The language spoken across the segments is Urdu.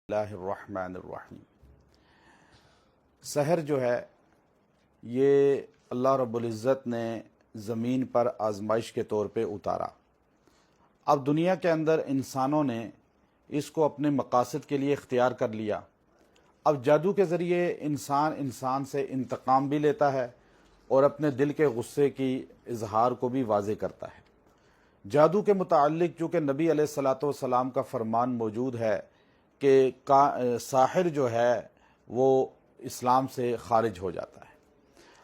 اللہ الرحمن الرحیم۔ سحر جو ہے یہ اللہ رب العزت نے زمین پر آزمائش کے طور پہ اتارا۔ اب دنیا کے اندر انسانوں نے اس کو اپنے مقاصد کے لیے اختیار کر لیا۔ اب جادو کے ذریعے انسان سے انتقام بھی لیتا ہے اور اپنے دل کے غصے کی اظہار کو بھی واضح کرتا ہے۔ جادو کے متعلق چونکہ نبی علیہ الصلاۃ والسلام کا فرمان موجود ہے کہ ساحر جو ہے وہ اسلام سے خارج ہو جاتا ہے۔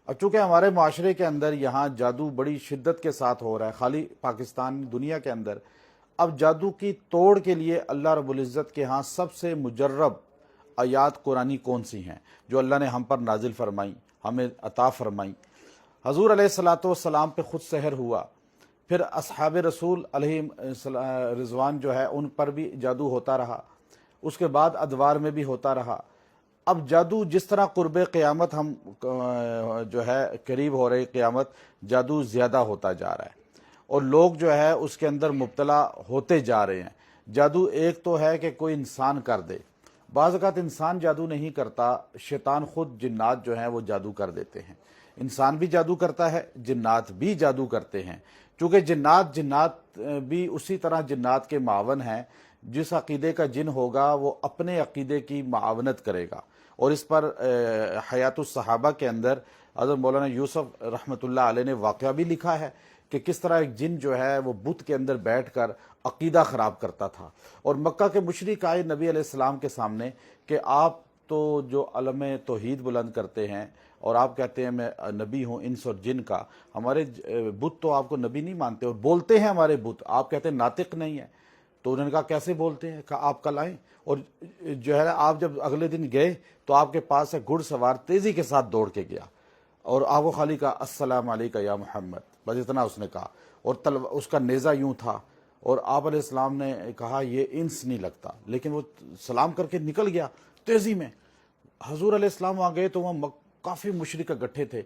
اب چونکہ ہمارے معاشرے کے اندر یہاں جادو بڑی شدت کے ساتھ ہو رہا ہے، خالی پاکستان دنیا کے اندر، اب جادو کی توڑ کے لیے اللہ رب العزت کے ہاں سب سے مجرب آیات قرآنی کون سی ہیں جو اللہ نے ہم پر نازل فرمائیں، ہمیں عطا فرمائیں۔ حضور علیہ الصلاۃ والسلام پہ خود سحر ہوا، پھر اصحاب رسول علیہ رضوان جو ہے ان پر بھی جادو ہوتا رہا، اس کے بعد ادوار میں بھی ہوتا رہا۔ اب جادو جس طرح قرب قیامت ہم جو ہے قریب ہو رہی قیامت، جادو زیادہ ہوتا جا رہا ہے اور لوگ جو ہے اس کے اندر مبتلا ہوتے جا رہے ہیں۔ جادو ایک تو ہے کہ کوئی انسان کر دے، بعض اوقات انسان جادو نہیں کرتا، شیطان خود جنات جو ہیں وہ جادو کر دیتے ہیں۔ انسان بھی جادو کرتا ہے، جنات بھی جادو کرتے ہیں، چونکہ جنات بھی اسی طرح جنات کے معاون ہیں۔ جس عقیدے کا جن ہوگا وہ اپنے عقیدے کی معاونت کرے گا، اور اس پر حیات الصحابہ کے اندر حضرت مولانا یوسف رحمۃ اللہ علیہ نے واقعہ بھی لکھا ہے کہ کس طرح ایک جن جو ہے وہ بت کے اندر بیٹھ کر عقیدہ خراب کرتا تھا، اور مکہ کے مشرک آئے نبی علیہ السلام کے سامنے کہ آپ تو جو علم توحید بلند کرتے ہیں اور آپ کہتے ہیں میں نبی ہوں انس اور جن کا، ہمارے بت تو آپ کو نبی نہیں مانتے اور بولتے ہیں ہمارے بت، آپ کہتے ہیں ناطق نہیں ہے۔ تو انہوں نے کہا کیسے بولتے ہیں؟ کہا آپ کل آئیں، اور جو ہے آپ جب اگلے دن گئے تو آپ کے پاس سے گھڑ سوار تیزی کے ساتھ دوڑ کے گیا اور آپ کو خالی کہا السلام علیکم یا محمد، بس اتنا اس نے کہا، اور اس کا نیزہ یوں تھا، اور آپ علیہ السلام نے کہا یہ انس نہیں لگتا، لیکن وہ سلام کر کے نکل گیا تیزی میں۔ حضور علیہ السلام وہاں گئے تو وہاں کافی مشرک اکٹھے تھے۔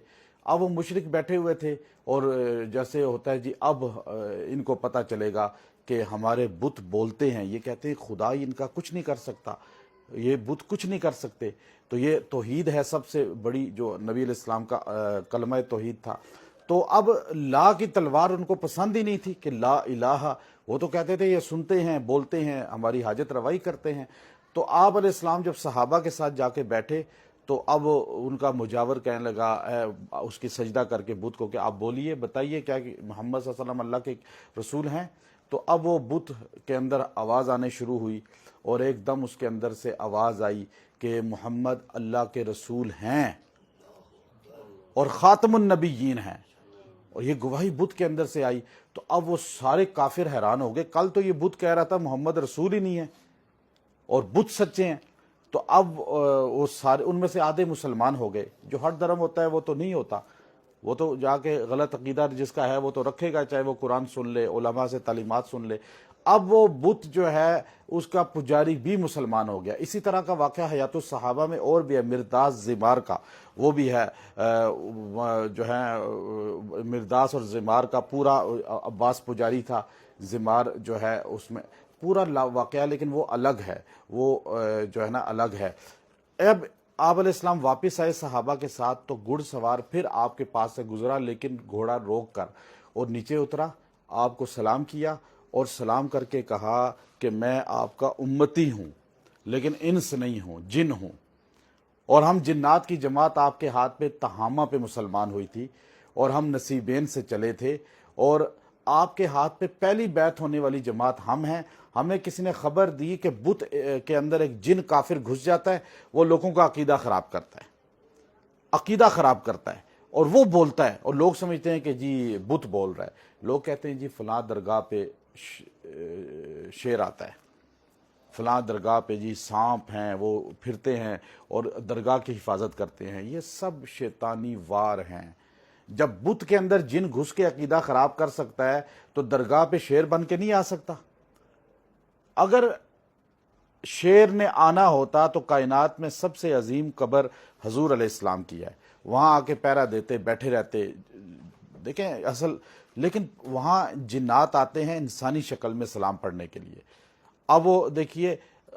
اب وہ مشرک بیٹھے ہوئے تھے اور جیسے ہوتا ہے جی اب ان کو پتہ چلے گا کہ ہمارے بت بولتے ہیں، یہ کہتے ہیں خدا ان کا کچھ نہیں کر سکتا، یہ بت کچھ نہیں کر سکتے۔ تو یہ توحید ہے سب سے بڑی، جو نبی علیہ السلام کا کلمہ توحید تھا۔ تو اب لا کی تلوار ان کو پسند ہی نہیں تھی کہ لا الہ، وہ تو کہتے تھے یہ سنتے ہیں، بولتے ہیں، ہماری حاجت روائی کرتے ہیں۔ تو آپ علیہ السلام جب صحابہ کے ساتھ جا کے بیٹھے تو اب ان کا مجاور کہنے لگا اس کی سجدہ کر کے بت کو کہ آپ بولیے، بتائیے کیا کہ محمد صلی اللہ علیہ وسلم اللہ کے رسول ہیں؟ تو اب وہ بت کے اندر آواز آنے شروع ہوئی، اور ایک دم اس کے اندر سے آواز آئی کہ محمد اللہ کے رسول ہیں اور خاتم النبیین ہیں، اور یہ گواہی بت کے اندر سے آئی۔ تو اب وہ سارے کافر حیران ہو گئے، کل تو یہ بت کہہ رہا تھا محمد رسول ہی نہیں ہے اور بت سچے ہیں۔ تو اب وہ سارے ان میں سے آدھے مسلمان ہو گئے۔ جو ہر دھرم ہوتا ہے وہ تو نہیں ہوتا، وہ تو جا کے غلط عقیدہ جس کا ہے وہ تو رکھے گا، چاہے وہ قرآن سن لے، علماء سے تعلیمات سن لے۔ اب وہ بت جو ہے اس کا پجاری بھی مسلمان ہو گیا۔ اسی طرح کا واقعہ حیات الصحابہ میں اور بھی ہے، مرداس زمار کا، وہ بھی ہے جو ہے مرداس اور زمار کا پورا، عباس پجاری تھا، زمار جو ہے اس میں پورا واقعہ، لیکن وہ الگ ہے، وہ جو ہے نا الگ ہے۔ اب آپ علیہ السلام واپس آئے صحابہ کے ساتھ تو گھڑ سوار پھر آپ کے پاس سے گزرا، لیکن گھوڑا روک کر اور نیچے اترا، آپ کو سلام کیا اور سلام کر کے کہا کہ میں آپ کا امتی ہوں، لیکن انس نہیں ہوں، جن ہوں، اور ہم جنات کی جماعت آپ کے ہاتھ پہ تہامہ پہ مسلمان ہوئی تھی اور ہم نصیبین سے چلے تھے، اور آپ کے ہاتھ پہ پہلی بیعت ہونے والی جماعت ہم ہیں۔ ہمیں کسی نے خبر دی کہ بت کے اندر ایک جن کافر گھس جاتا ہے، وہ لوگوں کا عقیدہ خراب کرتا ہے، عقیدہ خراب کرتا ہے، اور وہ بولتا ہے، اور لوگ سمجھتے ہیں کہ جی بت بول رہا ہے۔ لوگ کہتے ہیں جی فلاں درگاہ پہ شیر آتا ہے، فلاں درگاہ پہ جی سانپ ہیں وہ پھرتے ہیں اور درگاہ کی حفاظت کرتے ہیں۔ یہ سب شیطانی وار ہیں۔ جب بت کے اندر جن گھس کے عقیدہ خراب کر سکتا ہے تو درگاہ پہ شیر بن کے نہیں آ سکتا۔ اگر شیر نے آنا ہوتا تو کائنات میں سب سے عظیم قبر حضور علیہ السلام کی ہے، وہاں آ کے پہرا دیتے، بیٹھے رہتے۔ دیکھیں اصل، لیکن وہاں جنات آتے ہیں انسانی شکل میں سلام پڑھنے کے لیے۔ اب وہ دیکھیے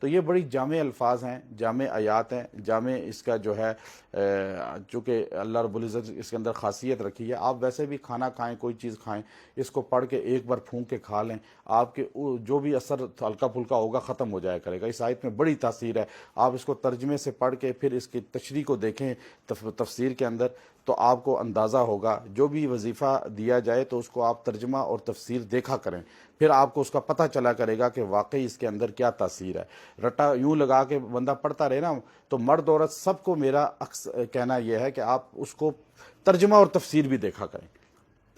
تو یہ بڑی جامع الفاظ ہیں، جامع آیات ہیں، جامع اس کا جو ہے چونکہ اللہ رب العزت اس کے اندر خاصیت رکھی ہے، آپ ویسے بھی کھانا کھائیں، کوئی چیز کھائیں، اس کو پڑھ کے ایک بار پھونک کے کھا لیں، آپ کے جو بھی اثر ہلکا پھلکا ہوگا ختم ہو جایا کرے گا۔ اس آیت میں بڑی تاثیر ہے، آپ اس کو ترجمے سے پڑھ کے پھر اس کی تشریح کو دیکھیں تفسیر کے اندر، تو آپ کو اندازہ ہوگا۔ جو بھی وظیفہ دیا جائے تو اس کو آپ ترجمہ اور تفسیر دیکھا کریں، پھر آپ کو اس کا پتہ چلا کرے گا کہ واقعی اس کے اندر کیا تاثیر ہے۔ رٹا یوں لگا کے بندہ پڑھتا رہے نا، تو مرد عورت سب کو میرا کہنا یہ ہے کہ آپ اس کو ترجمہ اور تفسیر بھی دیکھا کریں،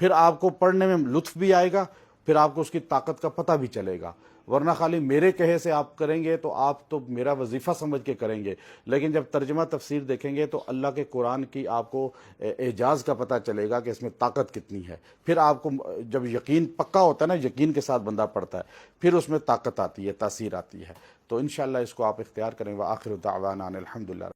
پھر آپ کو پڑھنے میں لطف بھی آئے گا، پھر آپ کو اس کی طاقت کا پتہ بھی چلے گا۔ ورنہ خالی میرے کہے سے آپ کریں گے تو آپ تو میرا وظیفہ سمجھ کے کریں گے، لیکن جب ترجمہ تفسیر دیکھیں گے تو اللہ کے قرآن کی آپ کو اعجاز کا پتہ چلے گا کہ اس میں طاقت کتنی ہے۔ پھر آپ کو جب یقین پکا ہوتا ہے نا، یقین کے ساتھ بندہ پڑھتا ہے، پھر اس میں طاقت آتی ہے، تاثیر آتی ہے۔ تو انشاءاللہ اس کو آپ اختیار کریں۔ وآخر دعوانا ان الحمدللہ۔